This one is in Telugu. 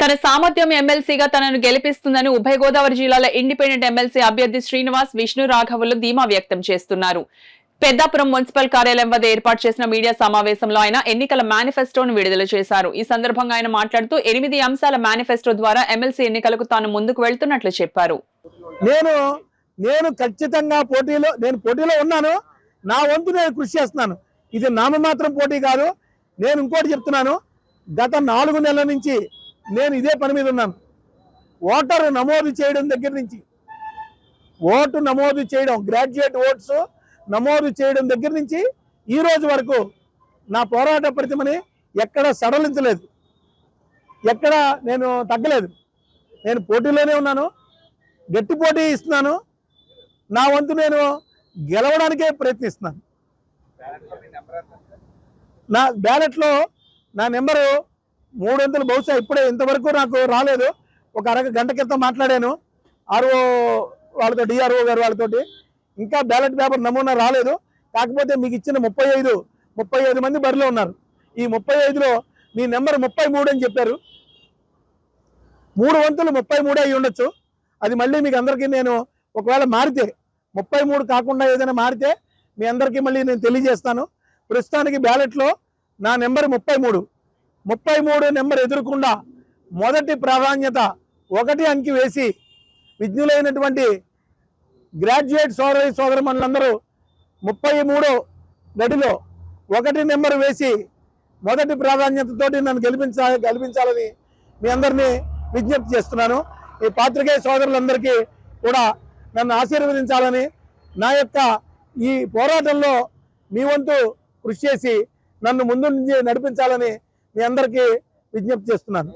తన సామర్థ్యం ఎమ్మెల్సీగా తనను గెలిపిస్తుందని ఉభయ గోదావరి జిల్లాల ఇండిపెండెంట్ ఎమ్మెల్సీ అభ్యర్థి శ్రీనివాస్ విష్ణు రాఘవులు ధీమా వ్యక్తం చేస్తున్నారు. పెద్దాపురం మున్సిపల్ కార్యాలయం వద్ద ఏర్పాటు చేసిన మీడియా సమావేశంలో ఆయన ఎన్నికల మేనిఫెస్టోను విడుదల చేశారు. ఈ సందర్భంగా ఆయన మాట్లాడుతూ 8 అంశాల మేనిఫెస్టో ద్వారా ఎమ్మెల్సీ ఎన్నికలకు తాను ముందుకు వెళ్తున్నట్లు చెప్పారు. నేను ఖచ్చితంగా పోటీలో ఉన్నాను. నా వంతు నేను కృషి చేస్తున్నాను. ఇది నామమాత్రం పోటీ కాదు. నేను ఇంకోటి చెప్తున్నాను, గత 4 నెలల నుంచి నేను ఇదే పని మీద ఉన్నాను. ఓటరు నమోదు చేయడం దగ్గర నుంచి ఓటు నమోదు చేయడం, గ్రాడ్యుయేట్ ఓట్స్ నమోదు చేయడం దగ్గర నుంచి ఈ రోజు వరకు నా పోరాట ప్రతిమని ఎక్కడ సడలించలేదు, ఎక్కడ నేను తగ్గలేదు. నేను పోటీలోనే ఉన్నాను, గట్టి పోటీ ఇస్తున్నాను. నా వంతు నేను గెలవడానికే ప్రయత్నిస్తున్నాను. నా బ్యాలెట్లో నా నెంబరు 300 బహుశా ఇప్పుడే ఇంతవరకు నాకు రాలేదు. ఒక అరగంట క్రితం మాట్లాడాను ఆర్ఓ వాళ్ళతో, డిఆర్ఓ గారు వాళ్ళతోటి. ఇంకా బ్యాలెట్ పేపర్ నమూనా రాలేదు. కాకపోతే మీకు ఇచ్చిన 35 మంది బరిలో ఉన్నారు. ఈ 35లో మీ నెంబర్ 33 అని చెప్పారు. 3 వంతులు 33 అయి ఉండొచ్చు. అది మళ్ళీ మీకు అందరికీ నేను ఒకవేళ మారితే 33 కాకుండా ఏదైనా మారితే మీ అందరికీ మళ్ళీ నేను తెలియజేస్తాను. ప్రస్తుతానికి బ్యాలెట్లో నా నెంబర్ 33 నెంబర్ ఎదురకుండా మొదటి ప్రాధాన్యత 1 అంకి వేసి విజ్ఞులైనటువంటి గ్రాడ్యుయేట్ సోదరమణులందరూ 33 గడిలో 1 నెంబర్ వేసి మొదటి ప్రాధాన్యతతోటి నన్ను గెలిపించాలని మీ అందరినీ విజ్ఞప్తి చేస్తున్నాను. ఈ పాత్రికేయ సోదరులందరికీ కూడా నన్ను ఆశీర్వదించాలని, నా యొక్క ఈ పోరాటంలో మీ వంతు కృషి చేసి నన్ను ముందు నుంచి నడిపించాలని మీ అందరికీ విజ్ఞప్తి చేస్తున్నాను.